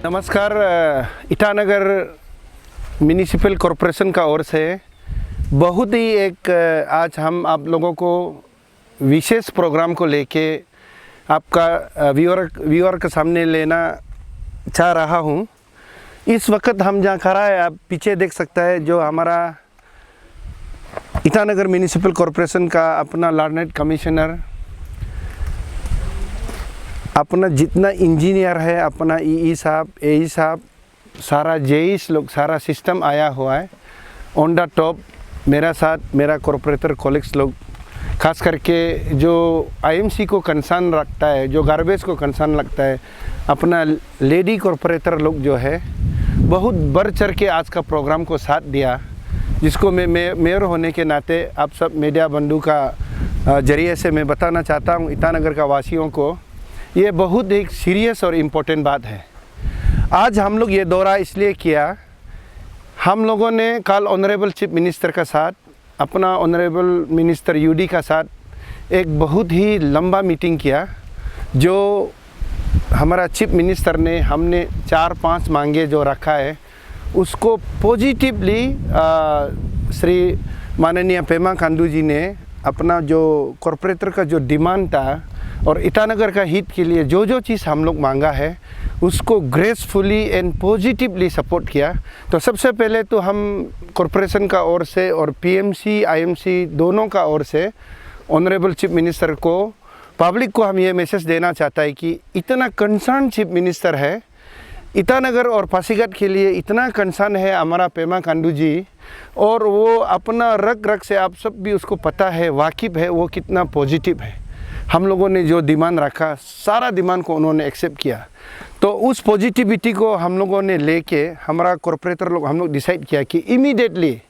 नमस्कार। Itanagar municipal corporation का ओर से बहुत ही एक आज हम आप लोगों को विशेष प्रोग्राम को लेके आपका व्यूअर के सामने लेना चाह रहा हूँ। इस वक्त हम जहाँ खड़ा है, आप पीछे देख सकता है, जो हमारा ईटानगर म्यूनिसिपल कॉरपोरेशन का अपना लर्नेड कमिश्नर, अपना जितना इंजीनियर है, अपना ई साहब, ए साहब, सारा जेईस लोग, सारा सिस्टम आया हुआ है ऑन द टॉप। मेरा साथ मेरा कॉरपोरेटर कॉलिग्स लोग, खास करके जो आईएमसी को कंसर्न रखता है, जो गार्बेज को कंसर्न रखता है, अपना लेडी कॉरपोरेटर लोग जो है बहुत बढ़ चढ़ के आज का प्रोग्राम को साथ दिया, जिसको मैं मेयर होने के नाते आप सब मीडिया बंधु का जरिए से मैं बताना चाहता हूँ ईटानगर का वासियों को, ये बहुत एक सीरियस और इम्पोर्टेंट बात है। आज हम लोग ये दौरा इसलिए किया, हम लोगों ने कल ऑनरेबल चीफ मिनिस्टर का साथ, अपना ऑनरेबल मिनिस्टर यूडी का साथ एक बहुत ही लंबा मीटिंग किया, जो हमारा चीफ मिनिस्टर ने हमने 4-5 मांगे जो रखा है उसको पॉजिटिवली श्री माननीय पेमा खांडू जी ने अपना जो कॉरपोरेटर का जो डिमांड था और ईटानगर का हित के लिए जो जो चीज़ हम लोग मांगा है उसको ग्रेसफुली एंड पॉजिटिवली सपोर्ट किया। तो सबसे पहले तो हम कॉरपोरेशन का ओर से और पीएमसी आईएमसी दोनों का ओर से ऑनरेबल चीफ मिनिस्टर को, पब्लिक को हम ये मैसेज देना चाहता है कि इतना कंसर्न चीफ मिनिस्टर है, ईटानगर और पासीघाट के लिए इतना कंसर्न है हमारा पेमा खांडू जी, और वो अपना रग रग से, आप सब भी उसको पता है, वाकिफ़ है वो कितना पॉजिटिव है। हम लोगों ने जो डिमांड रखा, सारा डिमांड को उन्होंने एक्सेप्ट किया। तो उस पॉजिटिविटी को हम लोगों ने लेके हमारा कॉरपोरेटर लोग, हम लोग डिसाइड किया कि इमीडिएटली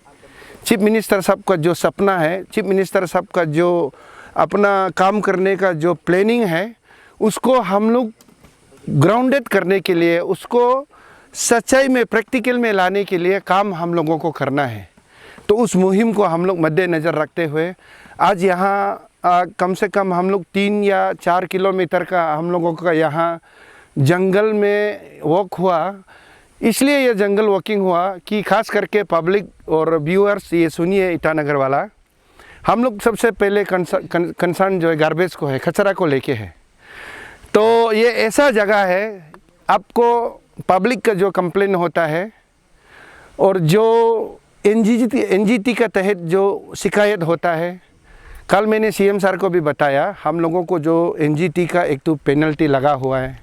चीफ मिनिस्टर साहब का जो सपना है, चीफ मिनिस्टर साहब का जो अपना काम करने का जो प्लानिंग है, उसको हम लोग ग्राउंडेड करने के लिए, उसको सच्चाई में, प्रैक्टिकल में लाने के लिए काम हम लोगों को करना है। तो उस मुहिम को हम लोग मद्देनज़र रखते हुए आज यहाँ कम से कम हम लोग 3 या 4 किलोमीटर का हम लोगों का यहाँ जंगल में वॉक हुआ। इसलिए ये जंगल वॉकिंग हुआ कि खास करके पब्लिक और व्यूअर्स ये सुनिए, ईटानगर वाला, हम लोग सबसे पहले कंसर्न जो है गार्बेज को है, कचरा को लेके है। तो ये ऐसा जगह है, आपको पब्लिक का जो कंप्लेन होता है और जो एनजीटी का तहत जो शिकायत होता है, कल मैंने सीएम सर को भी बताया, हम लोगों को जो एनजीटी का एक तो पेनल्टी लगा हुआ है,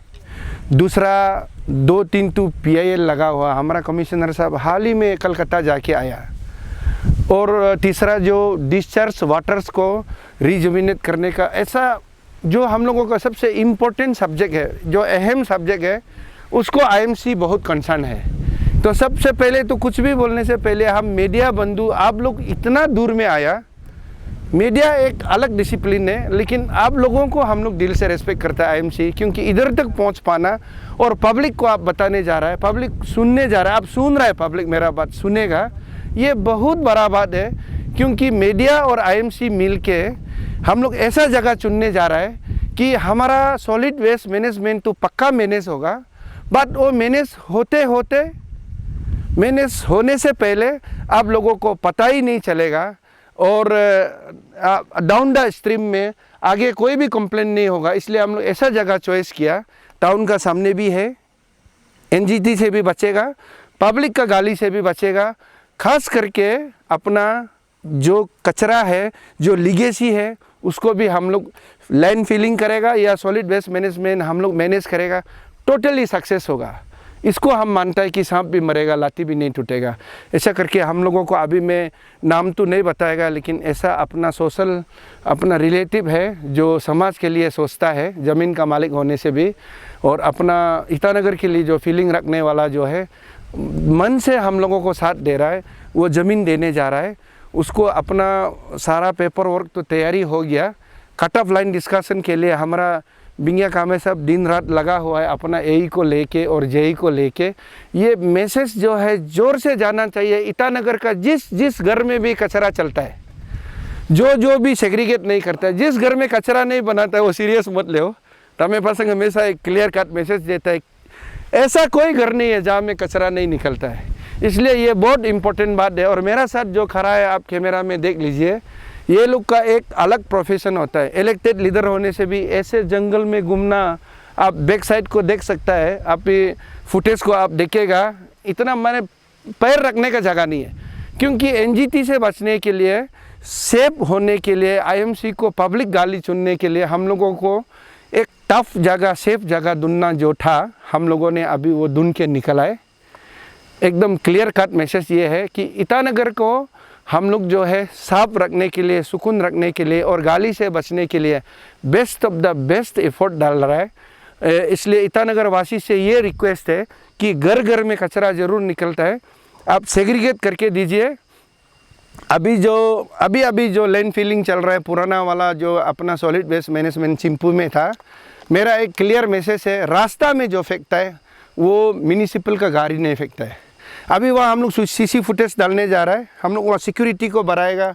दूसरा 2-3 पीआईएल लगा हुआ। हमारा कमिश्नर साहब हाल ही में कलकत्ता जाके आया। और तीसरा जो डिस्चार्ज वाटर्स को रिजुविनेट करने का, ऐसा जो हम लोगों का सबसे इम्पोर्टेंट सब्जेक्ट है, जो अहम सब्जेक्ट है, उसको आईएमसी बहुत कंसर्न है। तो सबसे पहले तो कुछ भी बोलने से पहले हम मीडिया बंधु, आप लोग इतना दूर में आया, मीडिया एक अलग डिसिप्लिन है, लेकिन आप लोगों को हम लोग दिल से रेस्पेक्ट करता है आईएमसी, क्योंकि इधर तक पहुंच पाना और पब्लिक को आप बताने जा रहा है, पब्लिक सुनने जा रहा है, आप सुन रहा है, पब्लिक मेरा बात सुनेगा, ये बहुत बड़ा बात है। क्योंकि मीडिया और आईएमसी मिल के हम लोग ऐसा जगह चुनने जा रहा है कि हमारा सॉलिड वेस्ट मैनेजमेंट तो पक्का मैनेज होगा, बट वो मैनेज होने से पहले आप लोगों को पता ही नहीं चलेगा और डाउन द स्ट्रीम में आगे कोई भी कंप्लेन नहीं होगा। इसलिए हम लोग ऐसा जगह चॉइस किया, टाउन का सामने भी है, एनजीटी से भी बचेगा, पब्लिक का गाली से भी बचेगा, खास करके अपना जो कचरा है, जो लीगेसी है, उसको भी हम लोग लैंड फिलिंग करेगा या सॉलिड वेस्ट मैनेजमेंट हम लोग मैनेज करेगा, टोटली सक्सेस होगा। इसको हम मानता है कि सांप भी मरेगा, लाठी भी नहीं टूटेगा। ऐसा करके हम लोगों को, अभी मैं नाम तो नहीं बताएगा, लेकिन ऐसा अपना सोशल, अपना रिलेटिव है जो समाज के लिए सोचता है, ज़मीन का मालिक होने से भी, और अपना ईटानगर के लिए जो फीलिंग रखने वाला जो है, मन से हम लोगों को साथ दे रहा है, वो ज़मीन देने जा रहा है। उसको अपना सारा पेपर वर्क तो तैयारी हो गया। कट ऑफ लाइन डिस्कशन के लिए हमारा बिंगिया कामे साहब दिन रात लगा हुआ है, अपना एई को लेके और जेई को लेके। ये मैसेज जो है ज़ोर से जाना चाहिए ईटानगर का, जिस घर में भी कचरा चलता है, जो भी सेग्रीगेट नहीं करता है, जिस घर में कचरा नहीं बनाता है वो सीरियस मत ले। तमें पास हमेशा एक क्लियर कट मैसेज देता है ऐसा कोई घर नहीं है जहाँ में कचरा नहीं निकलता है। इसलिए ये बहुत इम्पोर्टेंट बात है। और मेरा साथ जो खड़ा है, आप कैमरा में देख लीजिए, ये लोग का एक अलग प्रोफेशन होता है। इलेक्टेड लीडर होने से भी ऐसे जंगल में घूमना, आप बैक साइड को देख सकता है, आप ये फुटेज को आप देखेगा, इतना मैंने पैर रखने का जगह नहीं है। क्योंकि एनजीटी से बचने के लिए, सेफ होने के लिए, आईएमसी को पब्लिक गाली चुनने के लिए हम लोगों को एक टफ जगह, सेफ जगह ढूंढना जो था, हम लोगों ने अभी वो ढूंढ के निकल आए। एकदम क्लियर कट मैसेज ये है कि ईटानगर को हम लोग जो है साफ रखने के लिए, सुकून रखने के लिए और गाली से बचने के लिए best of the best effort डाल रहा है। इसलिए ईटानगर वासी से ये रिक्वेस्ट है कि घर घर में कचरा ज़रूर निकलता है, आप सेग्रीगेट करके दीजिए। अभी जो लैंड फिलिंग चल रहा है, पुराना वाला जो अपना सॉलिड वेस्ट मैनेजमेंट चिंपू में था, मेरा एक क्लियर मैसेज है, रास्ता में जो फेंकता है वो म्यूनिसिपल का गाड़ी नहीं फेंकता है। अभी वहाँ हम लोग सीसी फुटेज डालने जा रहा है, हम लोग वहाँ सिक्योरिटी को बढ़ाएगा।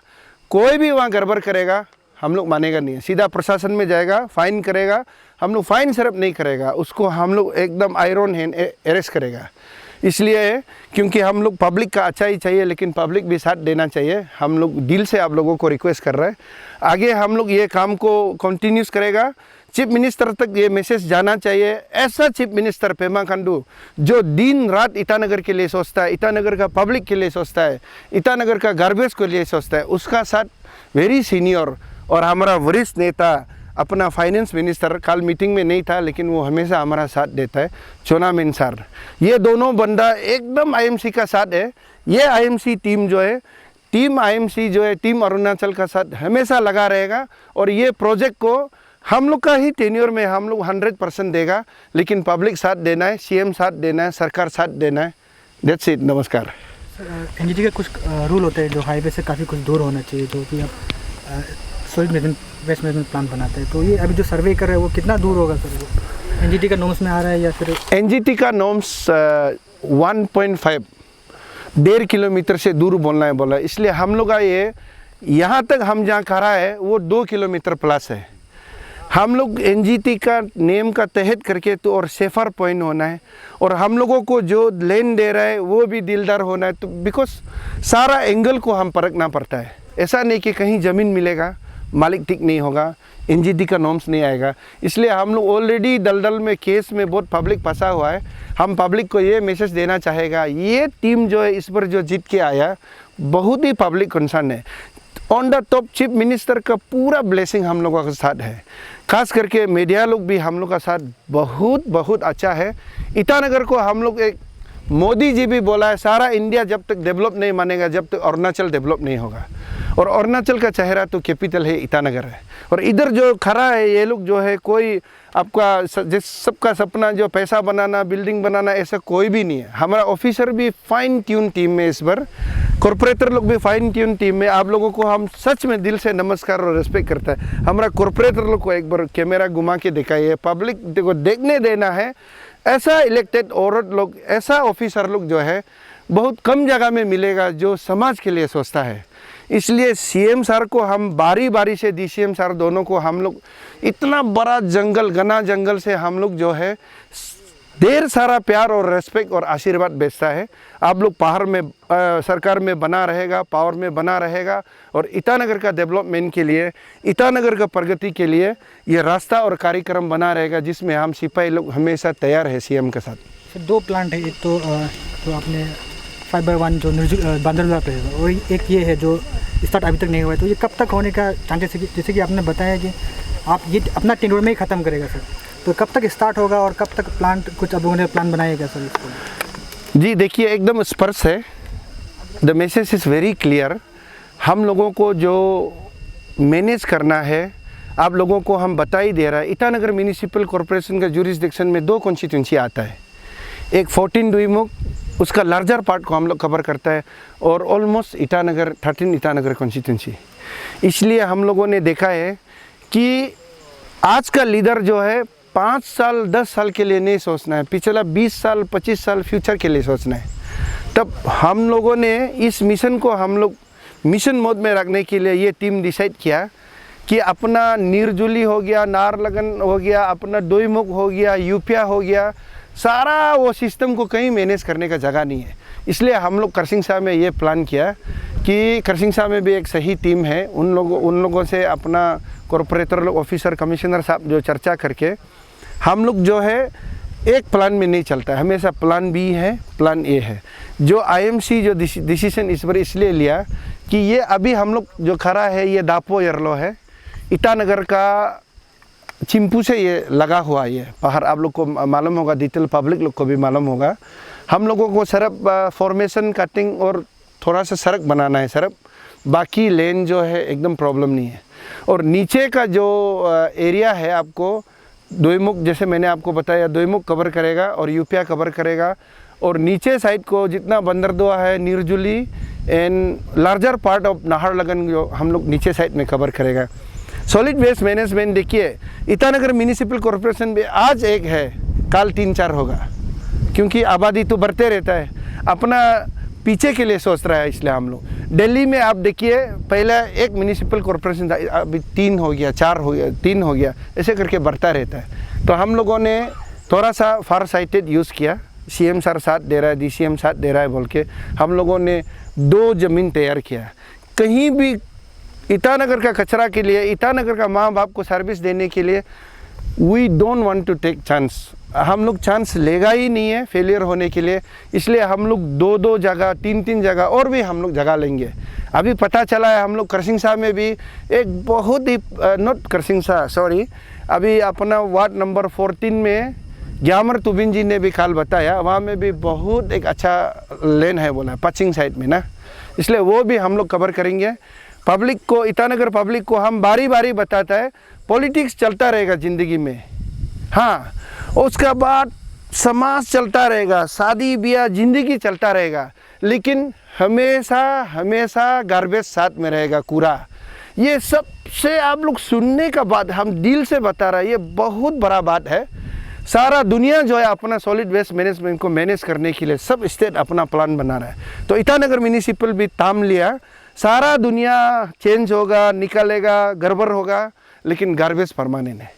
कोई भी वहाँ गड़बड़ करेगा हम लोग मानेगा नहीं है, सीधा प्रशासन में जाएगा, फाइन करेगा। हम लोग फाइन सिर्फ नहीं करेगा, उसको हम लोग एकदम आयरन हैंड अरेस्ट करेगा। इसलिए क्योंकि हम लोग पब्लिक का अच्छा ही चाहिए, लेकिन पब्लिक भी साथ देना चाहिए। हम लोग दिल से आप लोगों को रिक्वेस्ट कर रहे हैं, आगे हम लोग ये काम को कंटिन्यूस करेगा। चीफ मिनिस्टर तक ये मैसेज जाना चाहिए, ऐसा चीफ मिनिस्टर पेमा खांडू जो दिन रात ईटानगर के लिए सोचता है, ईटानगर का पब्लिक के लिए सोचता है, ईटानगर का गार्बेज के लिए सोचता है, उसका साथ वेरी सीनियर और हमारा वरिष्ठ नेता अपना फाइनेंस मिनिस्टर, कल मीटिंग में नहीं था लेकिन वो हमेशा हमारा साथ देता है, चोनामेन सर। ये दोनों बंदा एकदम आईएमसी का साथ है। ये आईएमसी टीम जो है, टीम आईएमसी जो है, टीम अरुणाचल का साथ हमेशा लगा रहेगा। और ये प्रोजेक्ट को हम लोग का ही टेन्योर में हम लोग 100% देगा, लेकिन पब्लिक साथ देना है, सीएम साथ देना है, सरकार साथ देना है। That's it. नमस्कार। एनजीटी का कुछ रूल होते हैं जो हाईवे से काफ़ी कुछ दूर होना चाहिए, जो कि आप सॉलिड वेस्ट मैनेजमेंट प्लान बनाते हैं। तो ये अभी जो सर्वे कर रहे हैं वो कितना दूर होगा सर? वो एनजीटी का नॉर्म्स में आ रहा है या फिर? एनजीटी का नॉर्म्स 1.5 1.5 किलोमीटर से दूर बोलना है बोला। इसलिए हम लोग का ये यहाँ तक हम जहाँ खड़ा है वो 2 किलोमीटर प्लस है। हम लोग एनजीटी का नेम का तहत करके तो और सेफर पॉइंट होना है, और हम लोगों को जो लेन दे रहा है वो भी दिलदार होना है। तो बिकॉज सारा एंगल को हम परखना पड़ता है। ऐसा नहीं कि कहीं ज़मीन मिलेगा, मालिक ठीक नहीं होगा, एनजीटी का नॉर्म्स नहीं आएगा। इसलिए हम लोग ऑलरेडी दलदल में, केस में बहुत पब्लिक फंसा हुआ है। हम पब्लिक को ये मैसेज देना चाहेगा, ये टीम जो है इस पर जो जीत के आया, बहुत ही पब्लिक कंसर्न है। On the top chief minister का पूरा ब्लेसिंग हम लोगों के साथ है, खास करके मीडिया लोग भी हम लोग का साथ बहुत अच्छा है। ईटानगर को हम लोग एक, मोदी जी भी बोला है, सारा इंडिया जब तक डेवलप नहीं मानेगा, जब तक अरुणाचल डेवलप नहीं होगा। और अरुणाचल का चेहरा तो कैपिटल है, ईटानगर है। और इधर जो खड़ा है ये लोग जो है, कोई आपका जिस सबका सपना जो पैसा बनाना, बिल्डिंग बनाना, ऐसा कोई भी नहीं है। हमारा ऑफिसर भी फाइन ट्यून टीम में, इस बार कॉरपोरेटर लोग भी फाइन ट्यून टीम में। आप लोगों को हम सच में दिल से नमस्कार और रिस्पेक्ट करता है। हमारा कॉरपोरेटर लोग को एक बार कैमरा घुमा के दिखाइए, पब्लिक को देखने देना है। ऐसा इलेक्टेड औरत लोग, ऐसा ऑफिसर लोग जो है बहुत कम जगह में मिलेगा जो समाज के लिए सोचता है। इसलिए सीएम सर को हम बारी बारी से, डीसीएम सर दोनों को हम लोग इतना बड़ा जंगल, घना जंगल से हम लोग जो है ढेर सारा प्यार और रेस्पेक्ट और आशीर्वाद भेजता है। आप लोग पहाड़ में, सरकार में बना रहेगा, पावर में बना रहेगा, और ईटानगर का डेवलपमेंट के लिए, ईटानगर का प्रगति के लिए ये रास्ता और कार्यक्रम बना रहेगा, जिसमें हम सिपाही लोग हमेशा तैयार है सीएम के साथ। 2 प्लांट है, एक तो आपने 5/1 जो बांदरदुआ पे है, और एक ये है जो स्टार्ट अभी तक नहीं हुआ है। तो ये कब तक होने का चांसेस है? जैसे कि आपने बताया कि आप ये अपना टेन्योर में ही ख़त्म करेगा सर, तो कब तक स्टार्ट होगा और कब तक प्लांट, कुछ अब लोगों ने प्लान बनाएगा सर इसको? जी देखिए, एकदम स्पष्ट है, the message is very clear. हम लोगों को जो मैनेज करना है, आप लोगों को हम बता ही दे रहा है। ईटानगर म्यूनिसिपल कॉरपोरेशन का जुरिसडिक्शन में 2 कॉन्स्टिट्यूंसी आता है। एक 14 दुईमुख, उसका लार्जर पार्ट को हम लोग कवर करता है, और ऑलमोस्ट ईटानगर 13 ईटानगर कॉन्स्टिट्यूंसी। इसलिए हम लोगों ने देखा है कि आज का लीडर जो है 5 साल 10 साल के लिए नहीं सोचना है, पिछला 20 साल 25 साल फ्यूचर के लिए सोचना है। तब हम लोगों ने इस मिशन को हम लोग मिशन मोड में रखने के लिए ये टीम डिसाइड किया कि अपना नीरजुली हो गया, नारलगन हो गया, अपना दोईमुख हो गया, यूपिया हो गया, सारा वो सिस्टम को कहीं मैनेज करने का जगह नहीं है। इसलिए हम लोग करसिंगसा में ये प्लान किया कि करसिंगसा में भी एक सही टीम है, उन लोगों से अपना कॉरपोरेटर लोग, ऑफिसर, कमिश्नर साहब जो चर्चा करके हम लोग जो है एक प्लान में नहीं चलता है, हमेशा प्लान बी है, प्लान ए है। जो आईएमसी जो डिसीजन इस बार इसलिए लिया कि ये अभी हम लोग जो खड़ा है ये दापो यरलो है, ईटानगर का चिंपू से ये लगा हुआ ये पहाड़, आप लोग को मालूम होगा, डिटेल पब्लिक लोग को भी मालूम होगा। हम लोगों को सिर्फ फॉर्मेशन कटिंग और थोड़ा सा सड़क बनाना है सिर्फ, बाकी लेन जो है एकदम प्रॉब्लम नहीं है। और नीचे का जो एरिया है आपको दोईमुख, जैसे मैंने आपको बताया, दोईमुख कवर करेगा और यूपिया कवर करेगा, और नीचे साइड को जितना बंदरदुआ है, Nirjuli and larger part of Naharlagun जो हम लोग नीचे साइड में कवर करेगा। सॉलिड वेस्ट मैनेजमेंट देखिए, ईटानगर म्यूनिसिपल कॉरपोरेशन भी आज एक है, कल 3-4 होगा, क्योंकि आबादी तो बढ़ते रहता है, अपना पीछे के लिए सोच रहा है। इसलिए हम लोग दिल्ली में आप देखिए, पहले एक म्यूनिसिपल कॉरपोरेशन था, अभी 3 हो गया, 4 हो गया, 3 हो गया, ऐसे करके बढ़ता रहता है। तो हम लोगों ने थोड़ा सा फार साइटेड यूज़ किया, सीएम सर साथ दे रहा है, डीसीएम साथ दे रहा है बोल के हम लोगों ने 2 ज़मीन तैयार किया। कहीं भी ईटानगर का कचरा के लिए, ईटानगर का माँ बाप को सर्विस देने के लिए we don't want to take chance, हम लोग चांस लेगा ही नहीं है फेलियर होने के लिए। इसलिए हम लोग 2-2 जगह, 3-3 जगह और भी हम लोग जगह लेंगे। अभी पता चला है हम लोग करसिंगसा में भी एक बहुत ही नॉट करसिंगसा सॉरी, अभी अपना वार्ड नंबर 14 में ग्यामर तुबिन जी ने भी कल बताया, वहाँ में भी बहुत एक अच्छा लेन है बोला, पश्चिम साइड में ना, इसलिए वो भी हम लोग कवर करेंगे। पब्लिक को, ईटानगर पब्लिक को हम बारी बारी बताता है, पॉलिटिक्स चलता रहेगा ज़िंदगी में, हाँ, उसके बाद समाज चलता रहेगा, शादी ब्याह ज़िंदगी चलता रहेगा, लेकिन हमेशा हमेशा गार्बेज साथ में रहेगा, कूड़ा। ये सबसे आप लोग सुनने का बात हम दिल से बता रहे हैं, ये बहुत बड़ा बात है। सारा दुनिया जो है अपना सॉलिड वेस्ट मैनेजमेंट को मैनेज करने के लिए सब स्टेट अपना प्लान बना रहा है। तो ईटानगर म्यूनिसिपल भी ताम लिया, सारा दुनिया चेंज होगा, निकलेगा, गड़बड़ होगा, लेकिन गार्बेज परमानेंट है।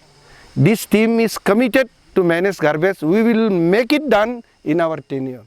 This team is committed to manage garbage. We will make it done in our tenure.